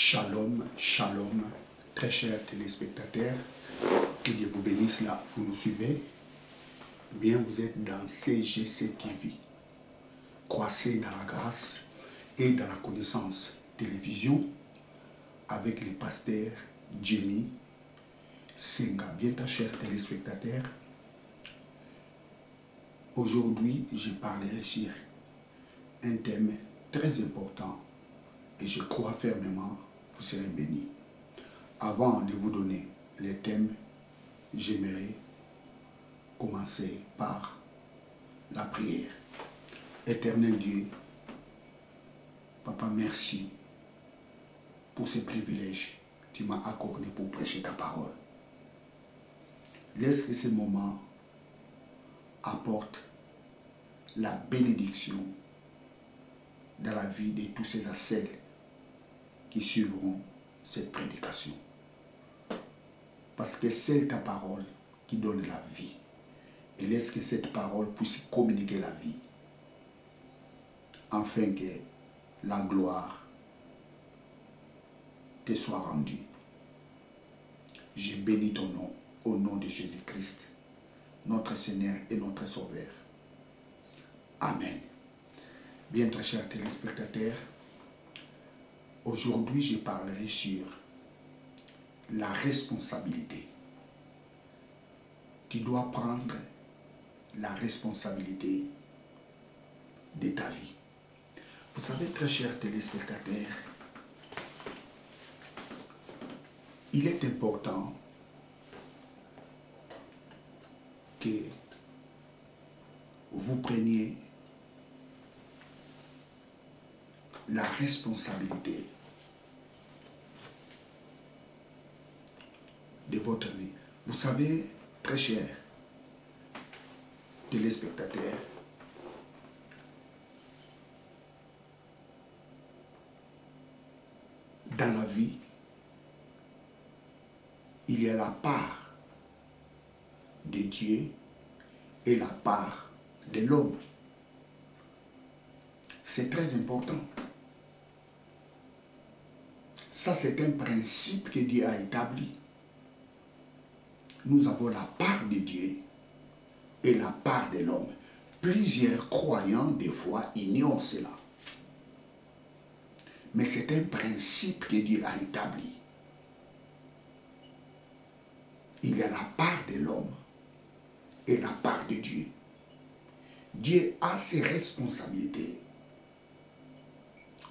Shalom, shalom, très chers téléspectateurs, que Dieu vous bénisse là, vous nous suivez. Bien, vous êtes dans CGC TV. Croissez dans la grâce et dans la connaissance télévision avec le pasteur Jimmy Senga. Bien, très chers téléspectateurs, aujourd'hui, je parlerai sur un thème très important et je crois fermement que vous serez bénis. Avant de vous donner les thèmes, j'aimerais commencer par la prière. Éternel Dieu, Papa, merci pour ce privilège que tu m'as accordé pour prêcher ta parole. Laisse que ce moment apporte la bénédiction dans la vie de tous ces et celles qui suivront cette prédication. Parce que c'est ta parole qui donne la vie. Et laisse que cette parole puisse communiquer la vie. Afin que la gloire te soit rendue. Je bénis ton nom au nom de Jésus-Christ, notre Seigneur et notre Sauveur. Amen. Bien, très chers téléspectateurs, aujourd'hui je parlerai sur la responsabilité. Tu dois prendre la responsabilité de ta vie. Vous savez, très chers téléspectateurs, il est important que vous preniez la responsabilité de votre vie. Vous savez, très chers téléspectateurs, dans la vie, il y a la part de Dieu et la part de l'homme. C'est très important. Ça, c'est un principe que Dieu a établi. Nous avons la part de Dieu et la part de l'homme. Plusieurs croyants, des fois, ignorent cela. Mais c'est un principe que Dieu a établi. Il y a la part de l'homme et la part de Dieu. Dieu a ses responsabilités.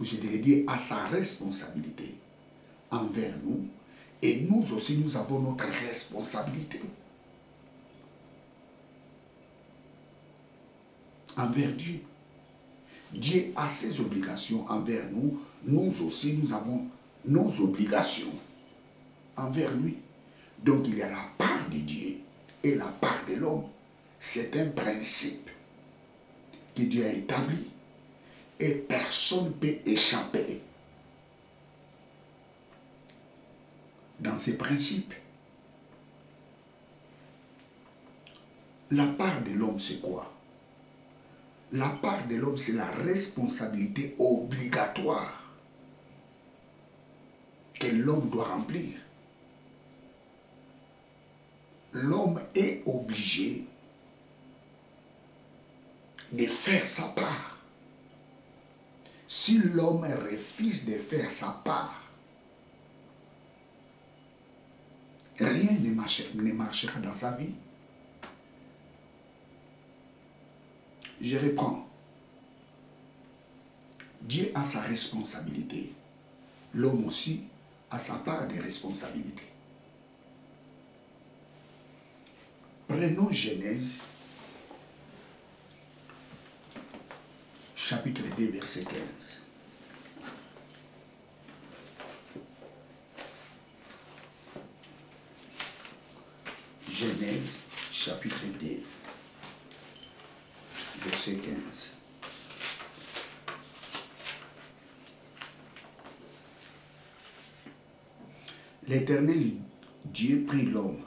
Je dirais, Dieu a sa responsabilité envers nous. Et nous aussi, nous avons notre responsabilité envers Dieu. Dieu a ses obligations envers nous. Nous aussi, nous avons nos obligations envers lui. Donc, il y a la part de Dieu et la part de l'homme. C'est un principe que Dieu a établi. Et personne ne peut échapper dans ces principes. La part de l'homme, c'est quoi? La part de l'homme, c'est la responsabilité obligatoire que l'homme doit remplir. L'homme est obligé de faire sa part. Si l'homme refuse de faire sa part, rien ne marchera dans sa vie. Je reprends. Dieu a sa responsabilité. L'homme aussi a sa part de responsabilité. Prenons Genèse, chapitre 2, verset 15. Genèse, chapitre 2, verset 15. L'Éternel Dieu prit l'homme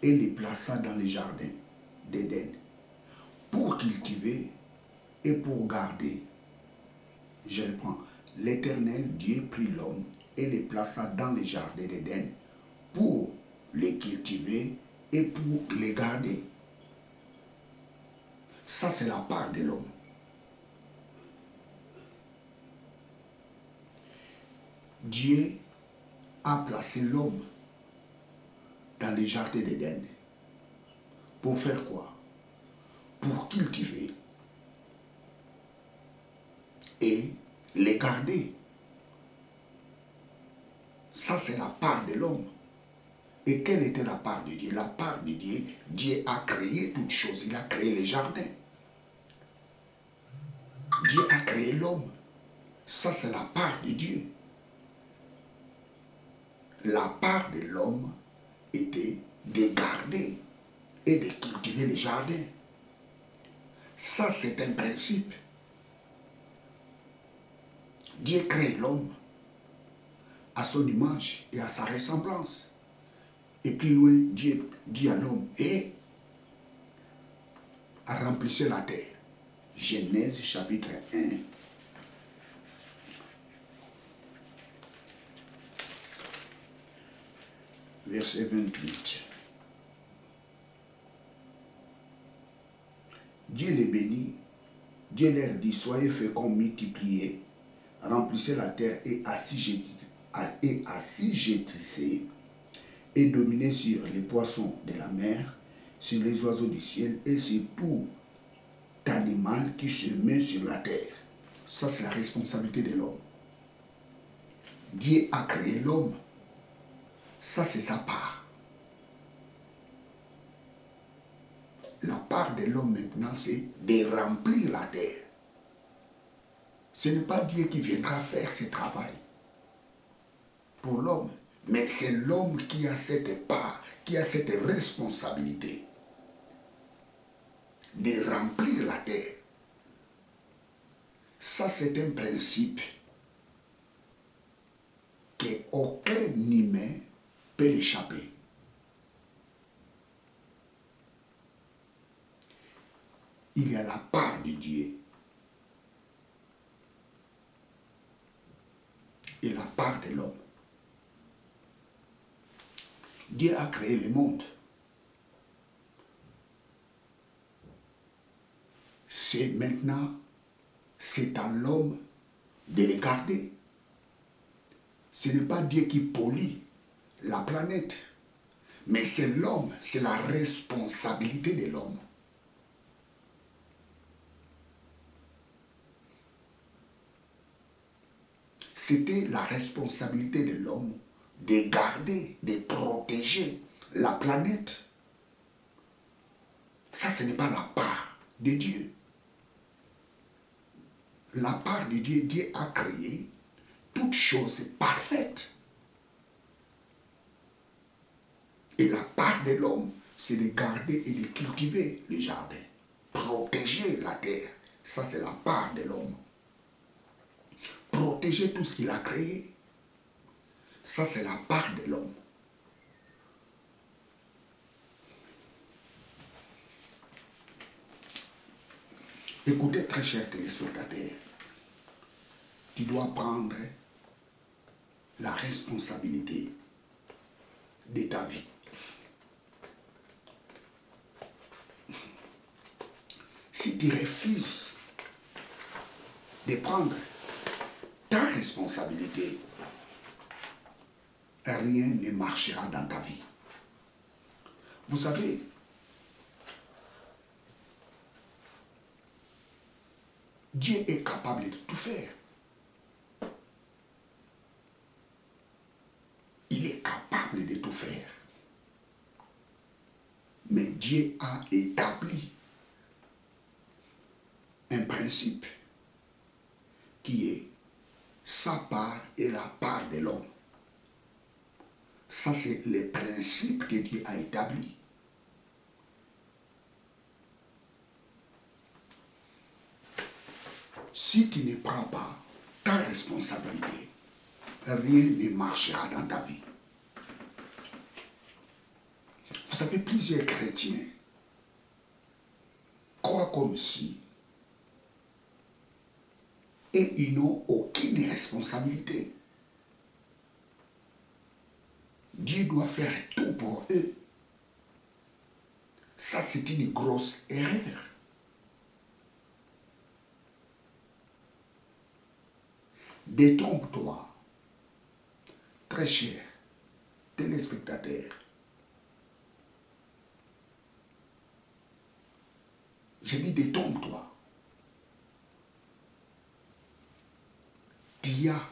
et le plaça dans le jardin d'Éden pour cultiver et pour garder. Je reprends. L'Éternel Dieu prit l'homme et les plaça dans les jardins d'Éden pour les cultiver et pour les garder. Ça, c'est la part de l'homme. Dieu a placé l'homme dans les jardins d'Éden. Pour faire quoi? Pour cultiver et les garder. Ça, c'est la part de l'homme. Et quelle était la part de Dieu? La part de Dieu, Dieu a créé toutes choses. Il a créé les jardins. Dieu a créé l'homme. Ça, c'est la part de Dieu. La part de l'homme était de garder et de cultiver les jardins. Ça, c'est un principe. Dieu crée l'homme à son image et à sa ressemblance. Et plus loin, Dieu dit à l'homme, et remplissez la terre. Genèse chapitre 1. Verset 28. Dieu les bénit. Dieu leur dit, soyez féconds, multipliez, remplissez la terre et assujettissez et dominez sur les poissons de la mer, sur les oiseaux du ciel et sur tout animal qui se met sur la terre. Ça, c'est la responsabilité de l'homme. Dieu a créé l'homme. Ça, c'est sa part. La part de l'homme maintenant, c'est de remplir la terre. Ce n'est pas Dieu qui viendra faire ce travail pour l'homme, mais c'est l'homme qui a cette part, qui a cette responsabilité de remplir la terre. Ça, c'est un principe qu'aucun humain peut l'échapper. Il y a la part de Dieu et la part de l'homme. Dieu a créé le monde. C'est maintenant, c'est à l'homme de les garder. Ce n'est pas Dieu qui pollue la planète, mais c'est l'homme, c'est la responsabilité de l'homme. C'était la responsabilité de l'homme de garder, de protéger la planète. Ça, ce n'est pas la part de Dieu. La part de Dieu, Dieu a créé toutes choses parfaites. Et la part de l'homme, c'est de garder et de cultiver les jardins, protéger la terre. Ça, c'est la part de l'homme. Protéger tout ce qu'il a créé, ça, c'est la part de l'homme. Écoutez, très chers téléspectateurs, tu dois prendre la responsabilité de ta vie. Si tu refuses de prendre ta responsabilité, rien ne marchera dans ta vie. Vous savez, Dieu est capable de tout faire. Il est capable de tout faire. Mais Dieu a établi un principe qui est sa part et la part de l'homme. Ça, c'est le principe que Dieu a établi. Si tu ne prends pas ta responsabilité, rien ne marchera dans ta vie. Vous savez, plusieurs chrétiens croient comme si et ils n'ont aucune responsabilité. Dieu doit faire tout pour eux. Ça, c'est une grosse erreur. Détrompe-toi, très cher téléspectateur. Je dis détrompe-toi. Tu as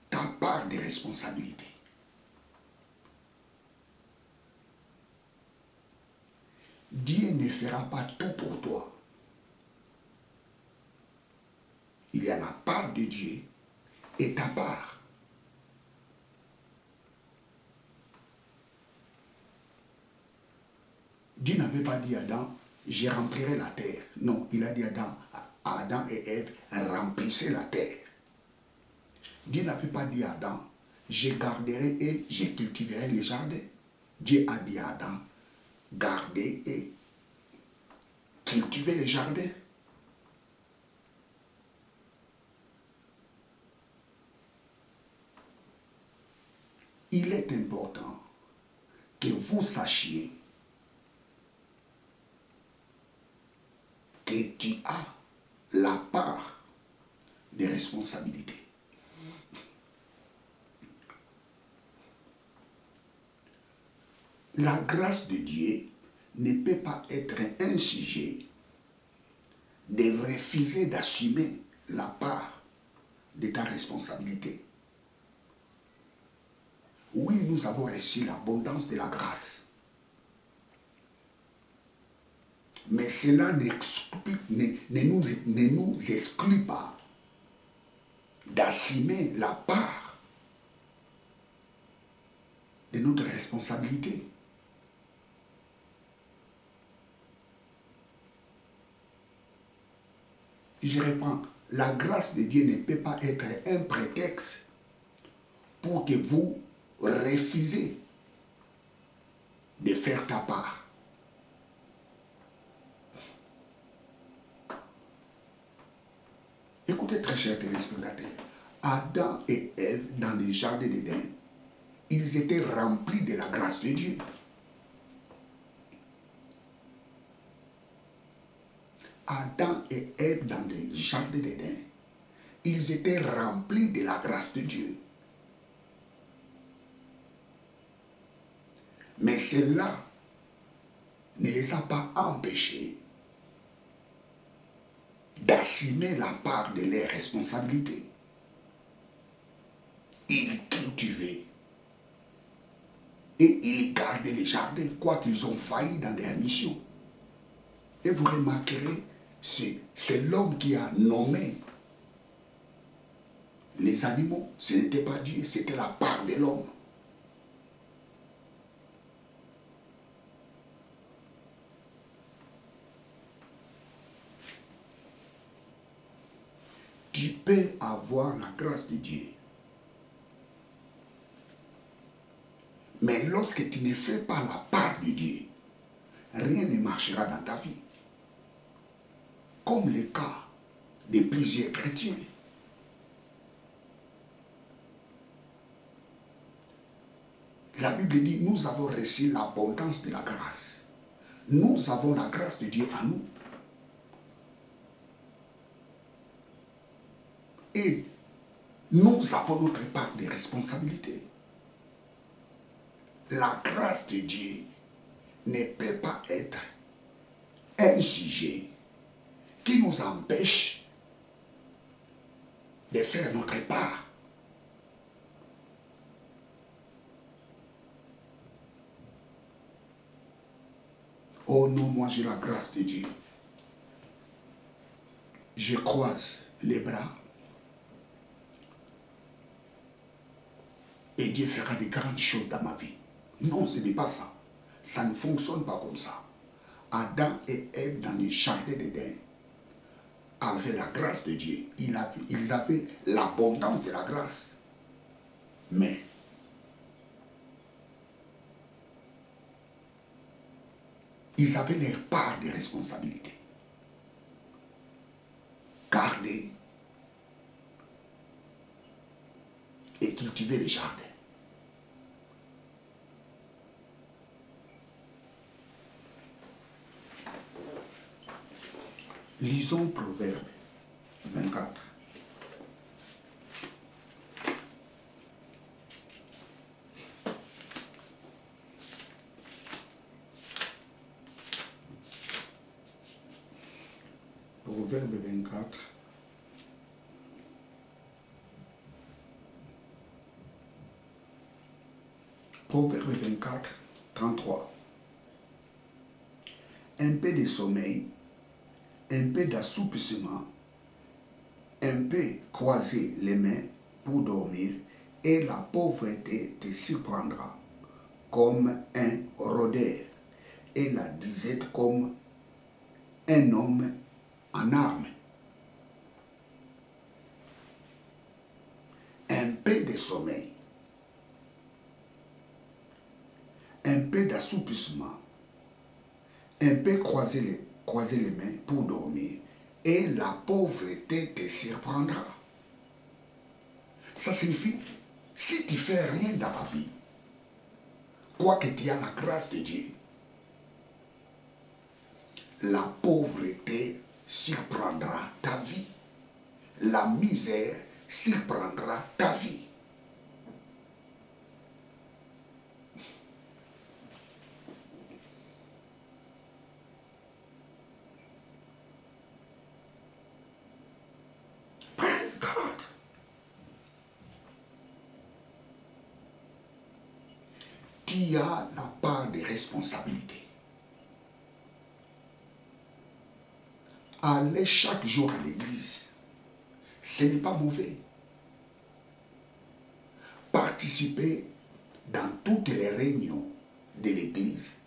ta part de responsabilité. Dieu ne fera pas tout pour toi. Il y a la part de Dieu et ta part. Dieu n'avait pas dit à Adam, je remplirai la terre. Non, il a dit à Adam et Ève, remplissez la terre. Dieu n'avait pas dit à Adam, je garderai et je cultiverai les jardins. Dieu a dit à Adam, gardez et cultivez les jardins. Il est important que vous sachiez que tu as la part des responsabilités. La grâce de Dieu ne peut pas être un sujet de refuser d'assumer la part de ta responsabilité. Oui, nous avons reçu l'abondance de la grâce. Mais cela ne nous exclut pas d'assumer la part de notre responsabilité. Je reprends, la grâce de Dieu ne peut pas être un prétexte pour que vous refusez de faire ta part. Écoutez très chers téléspectateurs, Adam et Ève dans le jardin d'Éden, ils étaient remplis de la grâce de Dieu. Adam et Ève dans le jardin d'Éden, ils étaient remplis de la grâce de Dieu. Mais cela ne les a pas empêchés d'assumer la part de leurs responsabilités. Ils cultivaient et ils gardaient les jardins, quoiqu'ils ont failli dans leur mission. Et vous remarquerez, c'est l'homme qui a nommé les animaux. Ce n'était pas Dieu, c'était la part de l'homme. Tu peux avoir la grâce de Dieu. Mais lorsque tu ne fais pas la part de Dieu, rien ne marchera dans ta vie. Comme le cas de plusieurs chrétiens. La Bible dit, nous avons reçu l'abondance de la grâce. Nous avons la grâce de Dieu à nous. Et nous avons notre part de responsabilité. La grâce de Dieu ne peut pas être un sujet qui nous empêche de faire notre part. Oh non, moi j'ai la grâce de Dieu. Je croise les bras et Dieu fera de grandes choses dans ma vie. Non, ce n'est pas ça. Ça ne fonctionne pas comme ça. Adam et Ève dans le jardin d'Éden avaient la grâce de Dieu. Ils avaient l'abondance de la grâce. Mais ils avaient leur part de responsabilité. Garder et cultiver les jardins. Lisons Proverbe 24. Proverbe 24. Proverbe 24, 33. Un peu de sommeil, un peu d'assoupissement, un peu croiser les mains pour dormir, et la pauvreté te surprendra comme un rôdeur, et la disette comme un homme en armes. Un peu de sommeil, un peu d'assoupissement, un peu croiser les mains pour dormir, et la pauvreté te surprendra. Ça signifie, si tu ne fais rien dans la vie, quoique tu aies la grâce de Dieu, la pauvreté surprendra ta vie. La misère surprendra ta vie. Praise God. Tu as la part de responsabilité. Aller chaque jour à l'église, ce n'est pas mauvais. Participer dans toutes les réunions de l'église,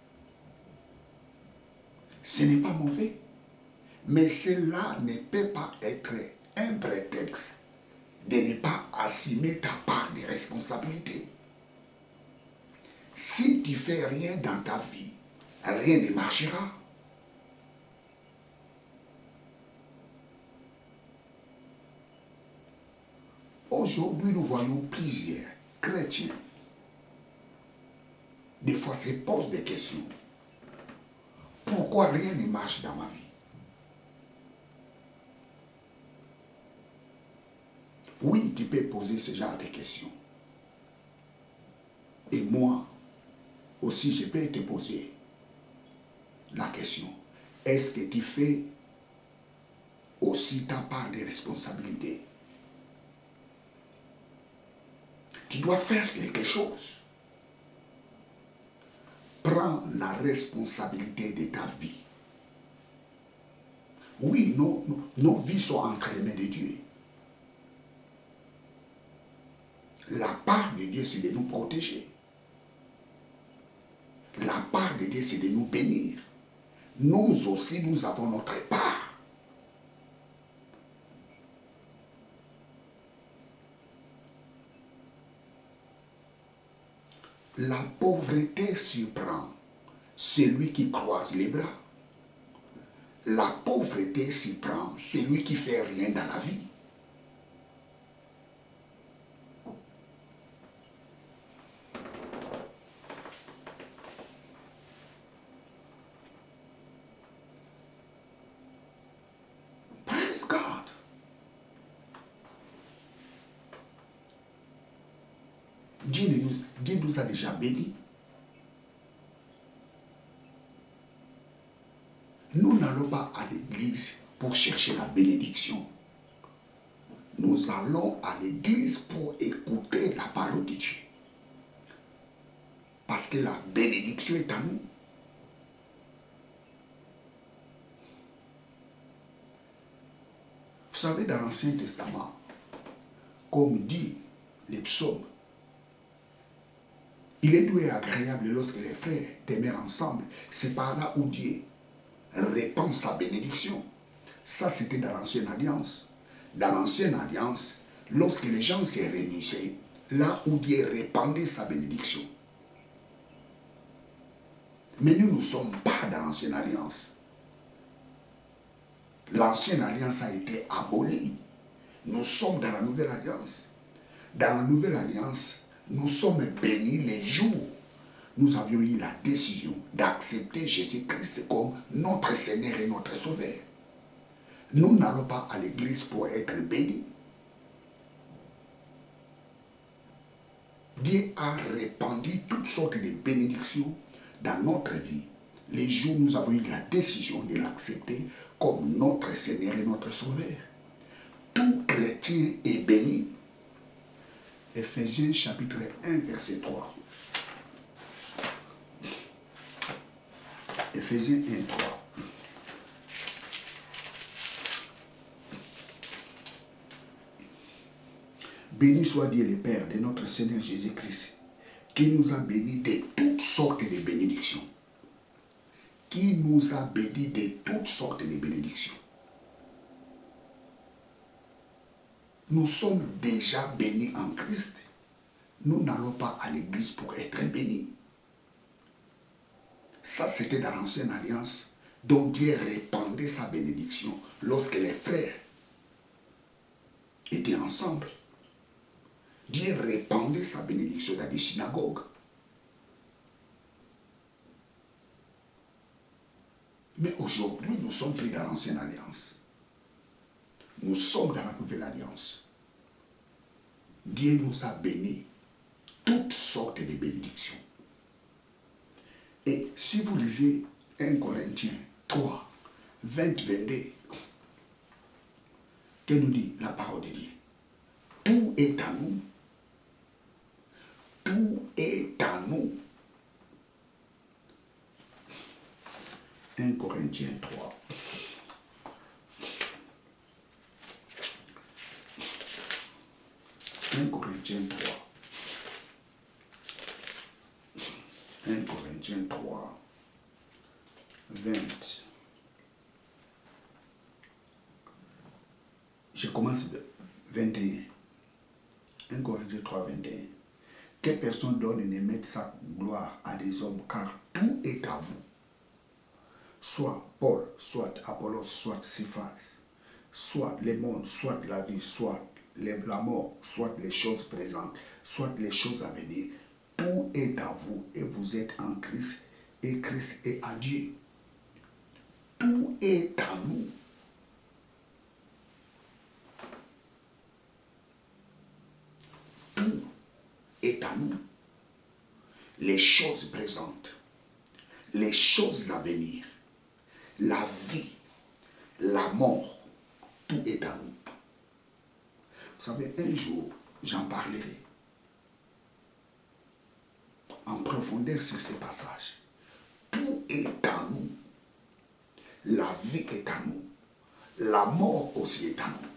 ce n'est pas mauvais. Mais cela ne peut pas être un prétexte de ne pas assumer ta part de responsabilité. Si tu ne fais rien dans ta vie, rien ne marchera. Aujourd'hui, nous voyons plusieurs chrétiens. Des fois, se posent des questions. Pourquoi rien ne marche dans ma vie? Oui, tu peux poser ce genre de questions. Et moi, aussi, je peux te poser la question. Est-ce que tu fais aussi ta part de responsabilité? Tu dois faire quelque chose. Prends la responsabilité de ta vie. Oui, nos vies sont entre les mains de Dieu. La part de Dieu, c'est de nous protéger. La part de Dieu, c'est de nous bénir. Nous aussi, nous avons notre part. La pauvreté surprend celui qui croise les bras. La pauvreté surprend celui qui ne fait rien dans la vie. Praise God. Dieu nous a déjà bénis. Nous n'allons pas à l'église pour chercher la bénédiction. Nous allons à l'église pour écouter la parole de Dieu. Parce que la bénédiction est à nous. Vous savez, dans l'Ancien Testament, comme dit les psaumes, il est doux et agréable lorsque les frères demeurent ensemble. C'est par là où Dieu répand sa bénédiction. Ça, c'était dans l'Ancienne Alliance. Dans l'Ancienne Alliance, lorsque les gens se réunissaient, là où Dieu répandait sa bénédiction. Mais nous ne sommes pas dans l'Ancienne Alliance. L'Ancienne Alliance a été abolie. Nous sommes dans la Nouvelle Alliance. Dans la Nouvelle Alliance, nous sommes bénis les jours. Nous avions eu la décision d'accepter Jésus-Christ comme notre Seigneur et notre Sauveur. Nous n'allons pas à l'église pour être bénis. Dieu a répandu toutes sortes de bénédictions dans notre vie. Les jours où nous avons eu la décision de l'accepter comme notre Seigneur et notre Sauveur. Tout chrétien est béni. Éphésiens chapitre 1, verset 3. Éphésiens 1, 3. Béni soit Dieu le Père de notre Seigneur Jésus-Christ, qui nous a bénis de toutes sortes de bénédictions. Qui nous a bénis de toutes sortes de bénédictions. Nous sommes déjà bénis en Christ. Nous n'allons pas à l'église pour être bénis. Ça, c'était dans l'ancienne alliance, dont Dieu répandait sa bénédiction lorsque les frères étaient ensemble. Dieu répandait sa bénédiction dans des synagogues. Mais aujourd'hui, nous sommes plus dans l'ancienne alliance. Nous sommes dans la nouvelle alliance. Dieu nous a bénis toutes sortes de bénédictions. Et si vous lisez 1 Corinthiens 3, 20-22, que nous dit la parole de Dieu? Tout est à nous. Tout est à nous. 1 Corinthiens 3. Un Corinthiens 3. 1 Corinthiens 3, 20. Je commence 21. 1 Corinthiens 3, 21. Que personne donne ne mette sa gloire à des hommes, car tout est à vous. Soit Paul, soit Apollos, soit Cephas, soit le monde, soit la vie, soit la mort, soit les choses présentes, soit les choses à venir. Tout est à vous et vous êtes en Christ et Christ est à Dieu. Tout est à nous. Tout est à nous. Les choses présentes, les choses à venir, la vie, la mort, tout est à nous. Vous savez, un jour, j'en parlerai en profondeur sur ces passages. Tout est à nous. La vie est à nous. La mort aussi est à nous.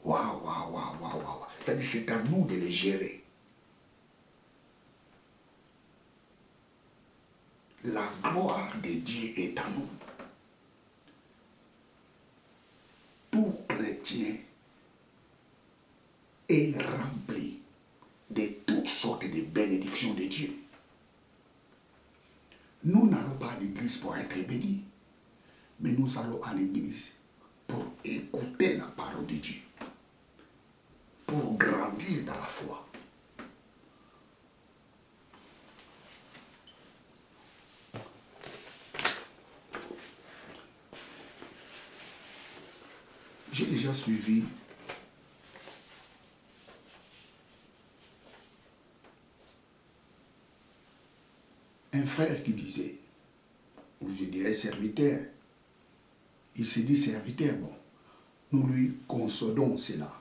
Waouh, waouh, waouh, waouh, waouh. C'est-à-dire, c'est à nous de les gérer. La gloire de Dieu est à nous. Tout chrétien est rempli de toutes sortes de bénédictions de Dieu. Nous n'allons pas à l'église pour être bénis, mais nous allons à l'église pour écouter la parole de Dieu, pour grandir dans la foi. J'ai déjà suivi un frère qui disait, ou je dirais serviteur, il s'est dit serviteur, bon, nous lui concédons cela.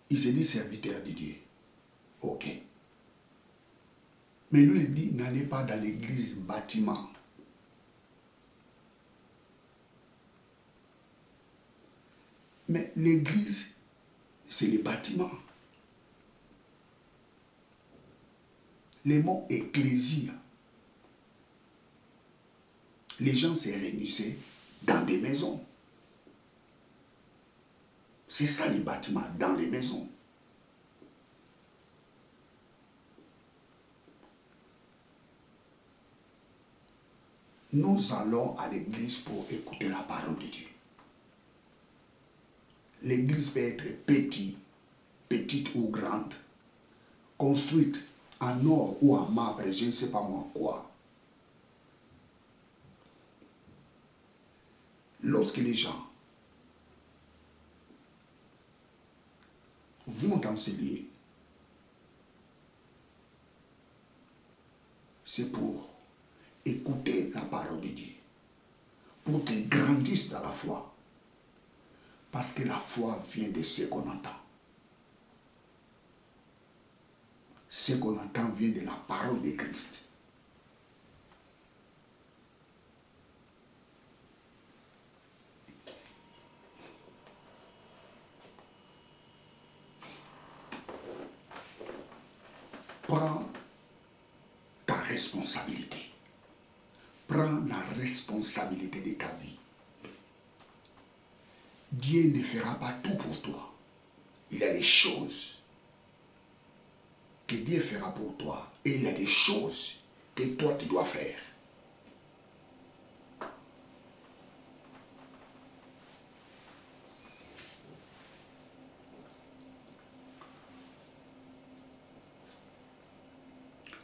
Il s'est dit serviteur de Dieu. Ok. Mais lui, il dit, n'allez pas dans l'église bâtiment. Mais l'église, c'est les bâtiments. Les mots ecclésia. Les gens se réunissaient dans des maisons. C'est ça les bâtiments, dans les maisons. Nous allons à l'église pour écouter la parole de Dieu. L'église peut être petite ou grande. construite en or ou en marbre, je ne sais pas moi quoi. Lorsque les gens vont dans ces lieux, c'est pour écouter la parole de Dieu, pour qu'ils grandissent dans la foi. Parce que la foi vient de ce qu'on entend. Ce qu'on entend vient de la parole de Christ. Prends ta responsabilité. Prends la responsabilité de ta vie. Dieu ne fera pas tout pour toi. Il y a des choses que Dieu fera pour toi et il y a des choses que toi tu dois faire.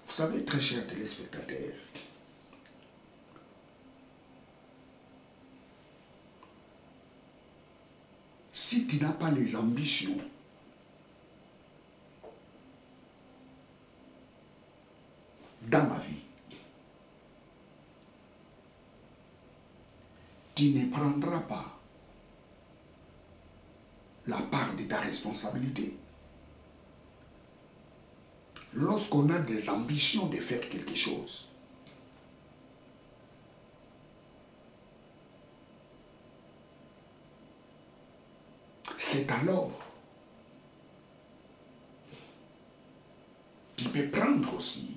Vous savez, très chers téléspectateurs, si tu n'as pas les ambitions dans la vie, tu ne prendras pas la part de ta responsabilité. Lorsqu'on a des ambitions de faire quelque chose, c'est alors tu peux prendre aussi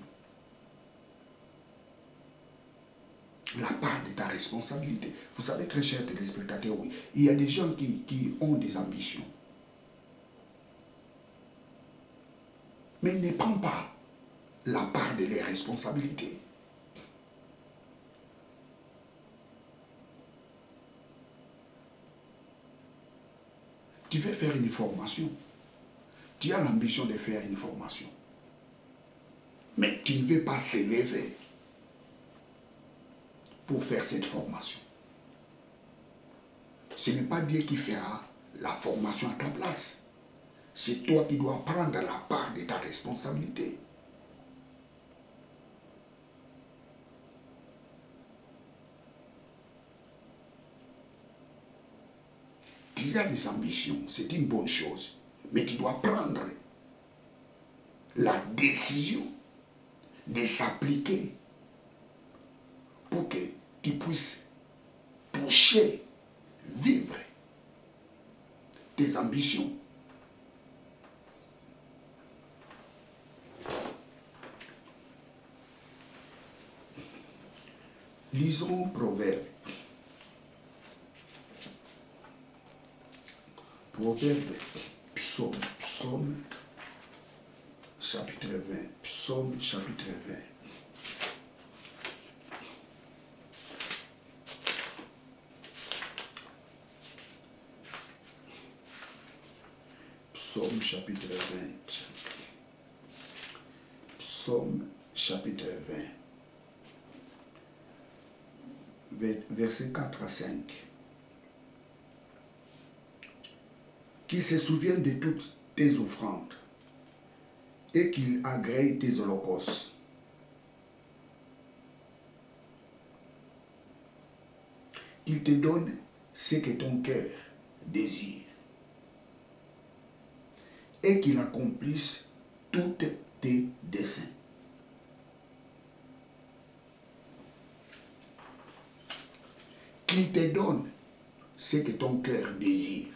la part de ta responsabilité. Vous savez, très chers téléspectateurs, oui, il y a des gens qui ont des ambitions. Mais ils ne prennent pas la part de leurs responsabilités. Tu veux faire une formation. Tu as l'ambition de faire une formation. Mais tu ne veux pas s'élever pour faire cette formation. Ce n'est pas Dieu qui fera la formation à ta place. C'est toi qui dois prendre la part de ta responsabilité. Tu as des ambitions, c'est une bonne chose. Mais tu dois prendre la décision de s'appliquer pour que tu puisses toucher, vivre tes ambitions. Lisons Proverbe. Proverbe, psaume, chapitre 20. Psaume, chapitre 20. Psaume, chapitre 20. Psaume, chapitre 20. Versets 4 à 5. Qu'il se souvienne de toutes tes offrandes et qu'il agrée tes holocaustes. Qu'il te donne ce que ton cœur désire et qu'il accomplisse tous tes desseins. Qu'il te donne ce que ton cœur désire.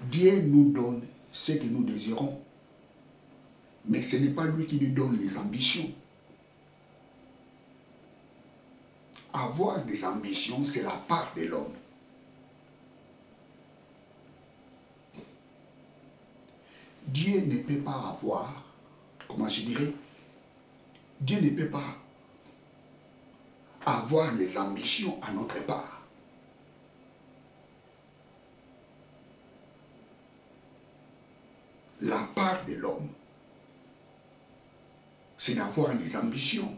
Dieu nous donne ce que nous désirons. Mais ce n'est pas lui qui nous donne les ambitions. Avoir des ambitions, c'est la part de l'homme. Dieu ne peut pas avoir, comment je dirais, Dieu ne peut pas avoir les ambitions à notre part. La part de l'homme, c'est d'avoir des ambitions.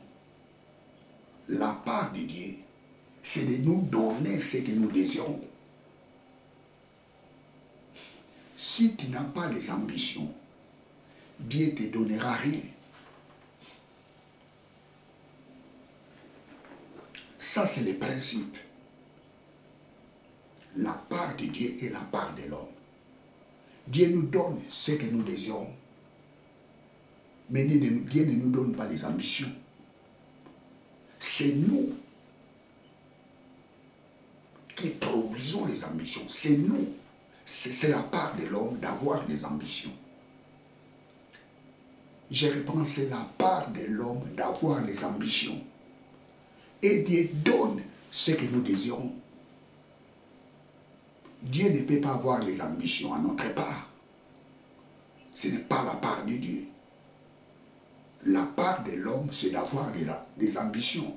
La part de Dieu, c'est de nous donner ce que nous désirons. Si tu n'as pas les ambitions, Dieu ne te donnera rien. Ça, c'est le principe. La part de Dieu et la part de l'homme. Dieu nous donne ce que nous désirons. Mais Dieu ne nous donne pas les ambitions. C'est nous qui produisons les ambitions. C'est nous. C'est la part de l'homme d'avoir des ambitions. Je reprends, c'est la part de l'homme d'avoir les ambitions. Et Dieu donne ce que nous désirons. Dieu ne peut pas avoir les ambitions à notre part. Ce n'est pas la part de Dieu. La part de l'homme, c'est d'avoir des ambitions.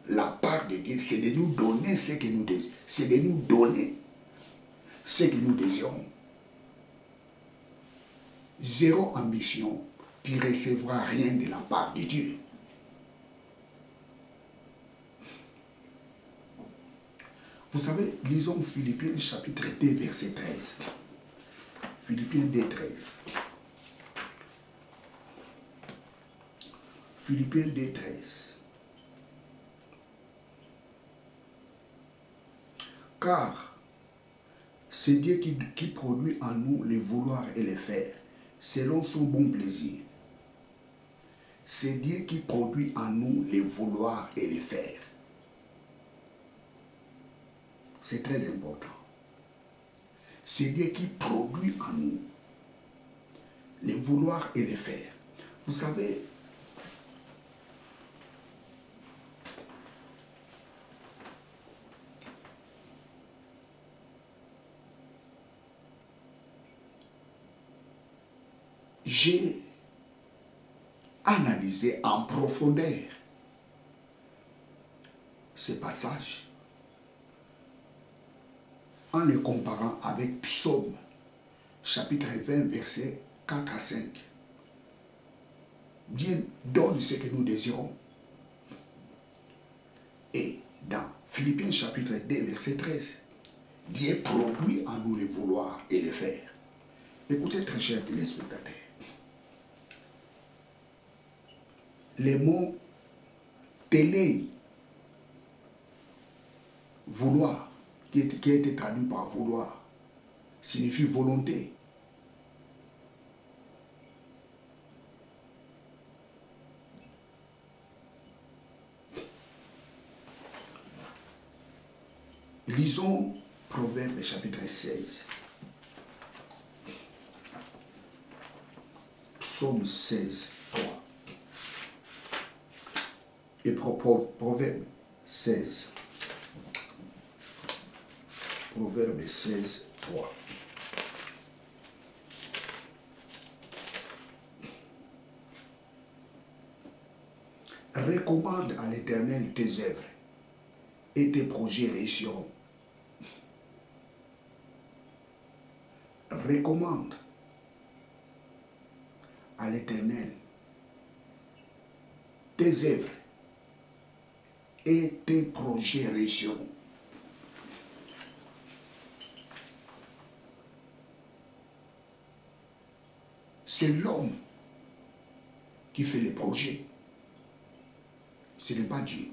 La part de Dieu, c'est de nous donner ce que nous désirons. C'est de nous donner ce que nous désirons. Zéro ambition, tu ne recevras rien de la part de Dieu. Vous savez, lisons Philippiens chapitre 2, verset 13. Philippiens 2, 13. Philippiens 2, 13. Car c'est Dieu qui produit en nous les vouloir et les faire, selon son bon plaisir. C'est Dieu qui produit en nous les vouloir et les faire. C'est très important. C'est Dieu qui produit en nous les vouloir et les faire. Vous savez, j'ai analysé en profondeur ces passages en les comparant avec Psaume, chapitre 20, versets 4 à 5. Dieu donne ce que nous désirons. Et dans Philippiens, chapitre 2, verset 13, Dieu produit en nous les vouloir et les faire. Écoutez, très chers téléspectateurs, les mots télé, vouloir, qui a été traduit par vouloir, signifie volonté. Lisons Proverbe chapitre 16. Psaume 16, 3. Et Proverbe 16. Proverbe 16, 3. Recommande à l'Éternel tes œuvres et tes projets réussiront. Recommande à l'Éternel tes œuvres et tes projets réussiront. C'est l'homme qui fait les projets. Ce n'est pas Dieu.